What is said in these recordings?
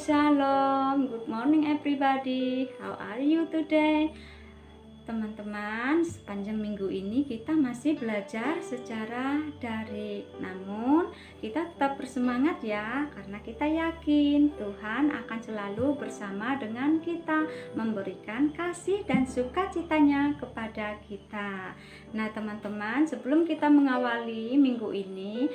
Shalom, good morning everybody. How are you today? Teman-teman, sepanjang minggu ini kita masih belajar secara daring. Namun, kita tetap bersemangat ya, karena kita yakin Tuhan akan selalu bersama dengan kita, memberikan kasih dan sukacitanya kepada kita. Nah, teman-teman, sebelum kita mengawali minggu ini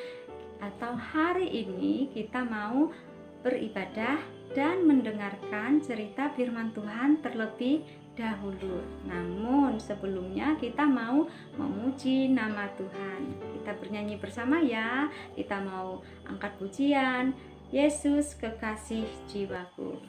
atau hari ini, kita mau beribadah dan mendengarkan cerita firman Tuhan terlebih dahulu. Namun sebelumnya kita mau memuji nama Tuhan. Kita bernyanyi bersama ya. Kita mau angkat pujian, Yesus kekasih jiwaku.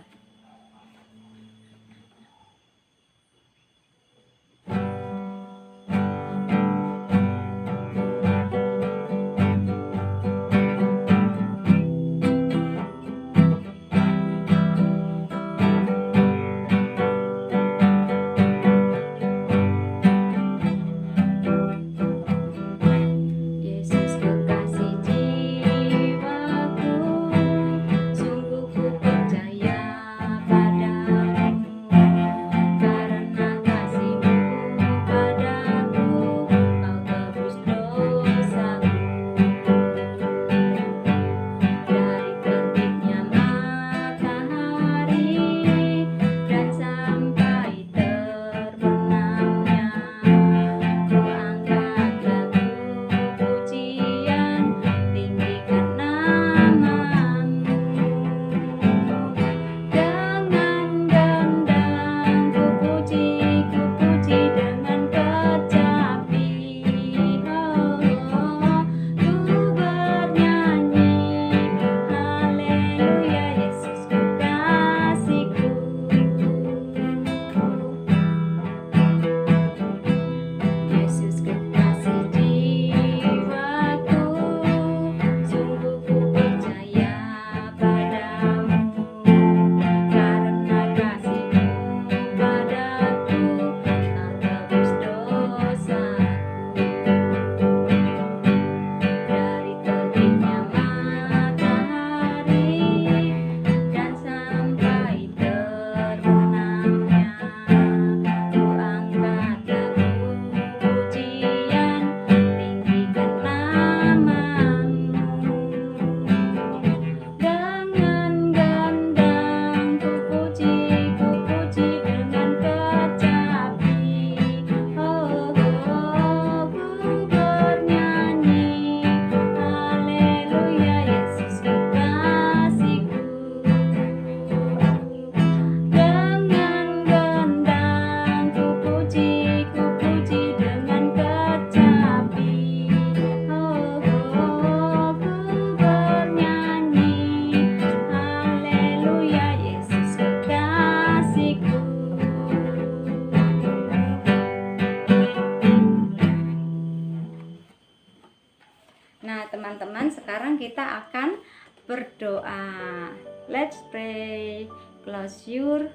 Nah, teman-teman, sekarang kita akan berdoa. Let's pray. Close your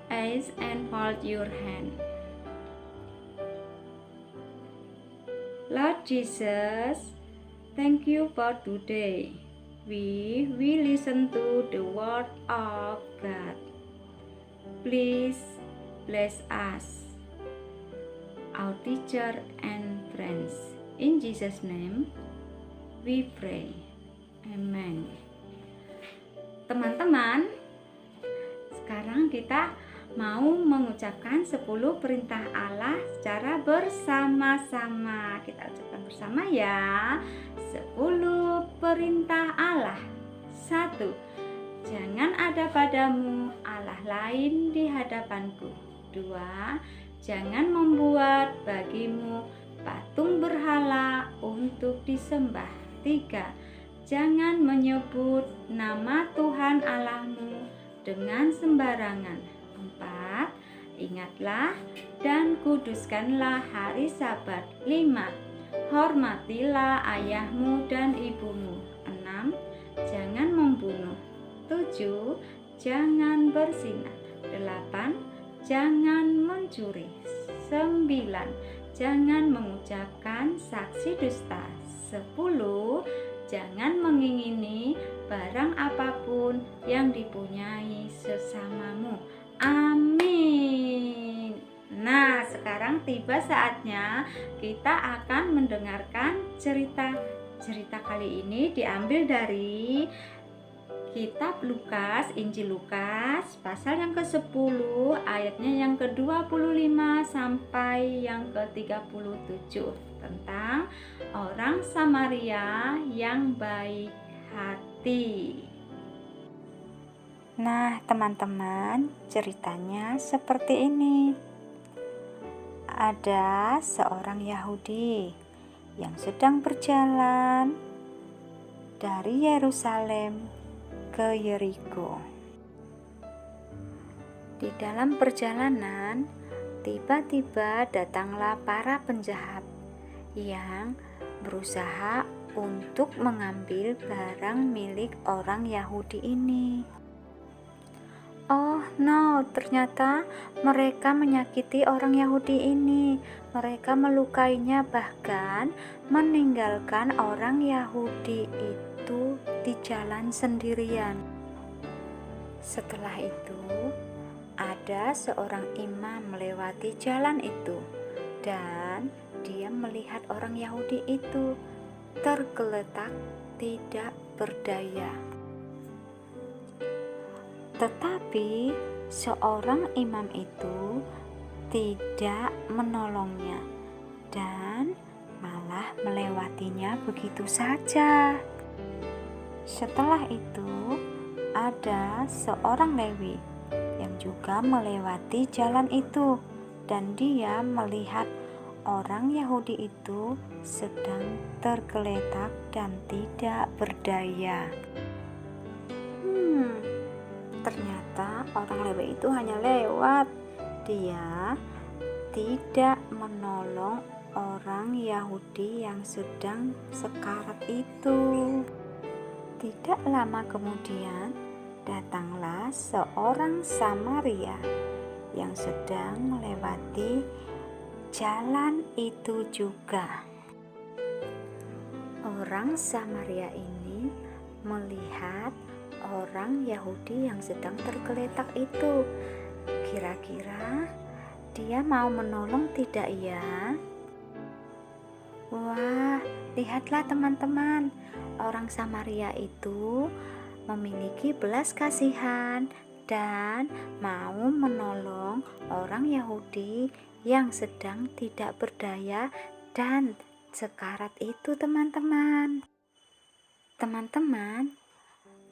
eyes and hold your hand. Lord Jesus, thank you for today. We will listen to the word of God. Please bless us, our teacher and friends. In Jesus' name we pray. Amen. Teman-teman, sekarang kita mau mengucapkan 10 perintah Allah secara bersama-sama. Kita ucapkan bersama ya. 10 perintah Allah. 1. Jangan ada padamu Allah lain di hadapanku. 2. Jangan membuat bagimu patung berhala untuk disembah. 3. Jangan menyebut nama Tuhan Allahmu dengan sembarangan. 4. Ingatlah dan kuduskanlah hari Sabat. 5. Hormatilah ayahmu dan ibumu. 6. Jangan membunuh. 7. Jangan berzina. 8. Jangan mencuri. 9. Jangan mengucapkan saksi dusta. 10. jangan mengingini barang apapun yang dipunyai sesamamu. Amin. Nah, sekarang tiba saatnya kita akan mendengarkan cerita. Cerita kali ini diambil dari Kitab Lukas, Injil Lukas, pasal yang ke-10, ayatnya yang ke-25 sampai yang ke-37, tentang orang Samaria yang baik hati. Nah, teman-teman, ceritanya seperti ini. Ada seorang Yahudi yang sedang berjalan dari Yerusalem ke Yeriko. Di dalam perjalanan, tiba-tiba datanglah para penjahat yang berusaha untuk mengambil barang milik orang Yahudi ini. Oh no, ternyata mereka menyakiti orang Yahudi ini. Mereka melukainya, bahkan meninggalkan orang Yahudi itu di jalan sendirian. Setelah itu, ada seorang imam melewati jalan itu, dan dia melihat orang Yahudi itu tergeletak tidak berdaya. Tetapi seorang imam itu tidak menolongnya dan malah melewatinya begitu saja. Setelah itu, ada seorang Lewi yang juga melewati jalan itu, dan dia melihat orang Yahudi itu sedang tergeletak dan tidak berdaya. Ternyata orang Lewi itu hanya lewat. Dia tidak menolong orang Yahudi yang sedang sekarat itu. Tidak lama kemudian, datanglah seorang Samaria yang sedang melewati jalan itu juga. Orang Samaria ini melihat orang Yahudi yang sedang tergeletak itu. Kira-kira dia mau menolong tidak ya? Wah, lihatlah teman-teman, orang Samaria itu memiliki belas kasihan dan mau menolong orang Yahudi yang sedang tidak berdaya dan sekarat itu, teman-teman.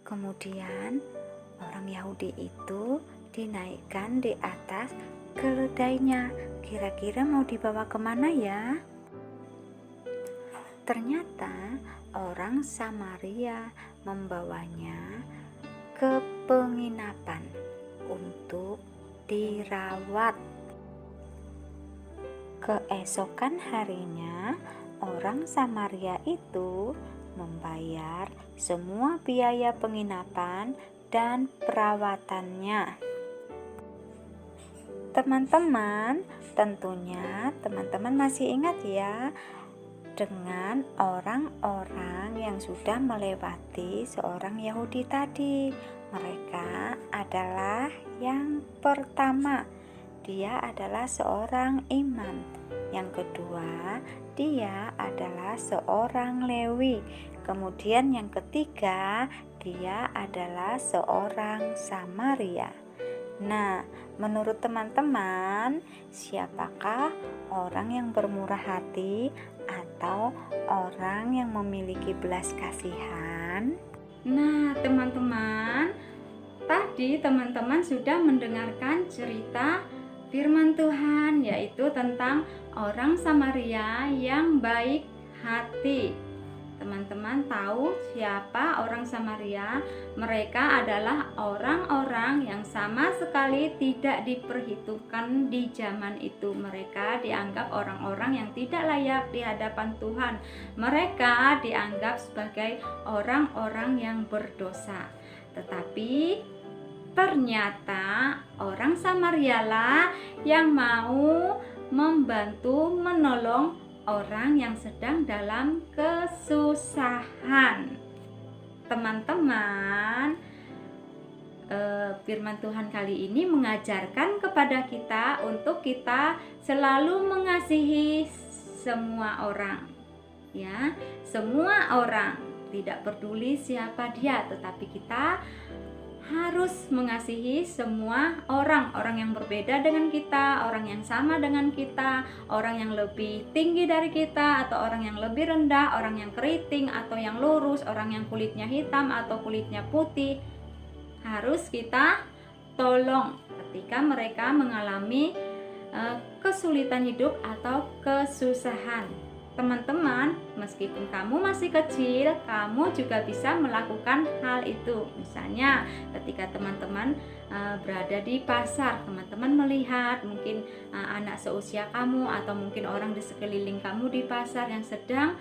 Kemudian orang Yahudi itu dinaikkan di atas keledainya. Kira-kira mau dibawa kemana ya? Ternyata orang Samaria membawanya ke penginapan untuk dirawat. Keesokan harinya, orang Samaria itu membayar semua biaya penginapan dan perawatannya. Teman-teman, tentunya teman-teman masih ingat ya dengan orang-orang yang sudah melewati seorang Yahudi tadi. Mereka adalah yang pertama, dia adalah seorang imam. Yang kedua, dia adalah seorang Lewi. Kemudian yang ketiga, dia adalah seorang Samaria. Nah, menurut teman-teman, siapakah orang yang bermurah hati atau orang yang memiliki belas kasihan? Nah, teman-teman, tadi teman-teman sudah mendengarkan cerita firman Tuhan, yaitu tentang orang Samaria yang baik hati. Teman-teman tahu siapa orang Samaria? Mereka adalah orang-orang yang sama sekali tidak diperhitungkan di zaman itu. Mereka dianggap orang-orang yang tidak layak di hadapan Tuhan. Mereka dianggap sebagai orang-orang yang berdosa. Tetapi ternyata orang Samaria lah yang mau membantu menolong orang yang sedang dalam kesusahan. Teman-teman, firman Tuhan kali ini mengajarkan kepada kita untuk kita selalu mengasihi semua orang, ya, semua orang, tidak peduli siapa dia, tetapi kita harus mengasihi semua orang, orang yang berbeda dengan kita, orang yang sama dengan kita, orang yang lebih tinggi dari kita atau orang yang lebih rendah, orang yang keriting atau yang lurus, orang yang kulitnya hitam atau kulitnya putih. Harus kita tolong ketika mereka mengalami kesulitan hidup atau kesusahan. Teman-teman, meskipun kamu masih kecil, kamu juga bisa melakukan hal itu. Misalnya, ketika teman-teman berada di pasar, teman-teman melihat mungkin anak seusia kamu atau mungkin orang di sekeliling kamu di pasar yang sedang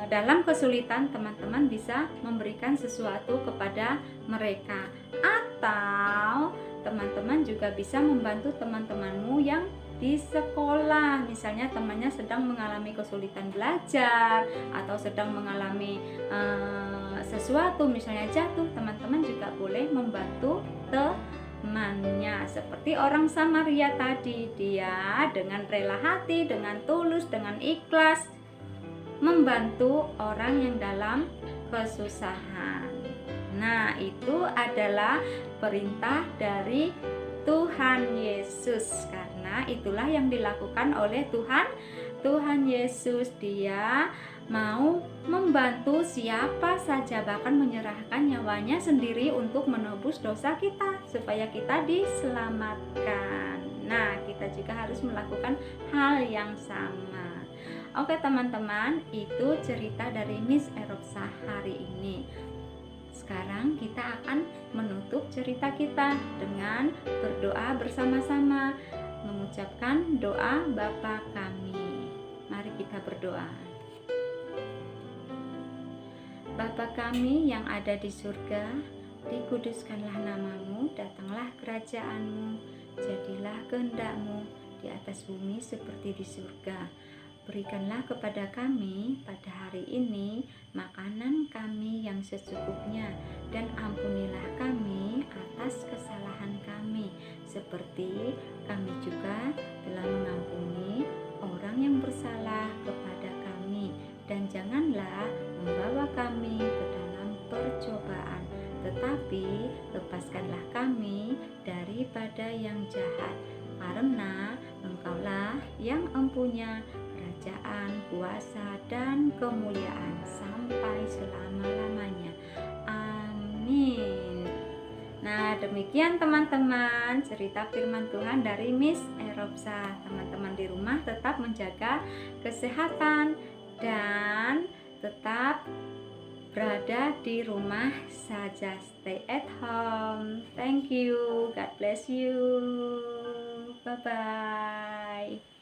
dalam kesulitan, teman-teman bisa memberikan sesuatu kepada mereka. Atau teman-teman juga bisa membantu teman-temanmu yang di sekolah, misalnya temannya sedang mengalami kesulitan belajar atau sedang mengalami sesuatu, misalnya jatuh, teman-teman juga boleh membantu temannya. Seperti orang Samaria tadi, dia dengan rela hati, dengan tulus, dengan ikhlas membantu orang yang dalam kesusahan. Nah, itu adalah perintah dari Tuhan Yesus, karena itulah yang dilakukan oleh Tuhan Yesus. Dia mau membantu siapa saja, bahkan menyerahkan nyawanya sendiri untuk menebus dosa kita supaya kita diselamatkan. Nah, kita juga harus melakukan hal yang sama. Oke teman-teman, itu cerita dari Miss Eropsa hari ini. Sekarang kita akan menutup cerita kita dengan berdoa bersama-sama, mengucapkan doa Bapa kami. Mari kita berdoa. Bapa kami yang ada di surga, dikuduskanlah namamu, datanglah kerajaanmu, jadilah kehendak-mu di atas bumi seperti di surga. Berikanlah kepada kami pada hari ini makanan kami yang secukupnya, dan ampunilah kami atas kesalahan kami, seperti kami juga telah mengampuni orang yang bersalah kepada kami. Dan janganlah membawa kami ke dalam percobaan, tetapi lepaskanlah kami daripada yang jahat, karena Engkaulah yang empunya kerajaan, kuasa, dan kemuliaan sampai selama-lamanya. Amin. Nah, demikian teman-teman cerita firman Tuhan dari Miss Eropsa. Teman-teman di rumah tetap menjaga kesehatan dan tetap berada di rumah saja. Stay at home. Thank you. God bless you. Bye-bye.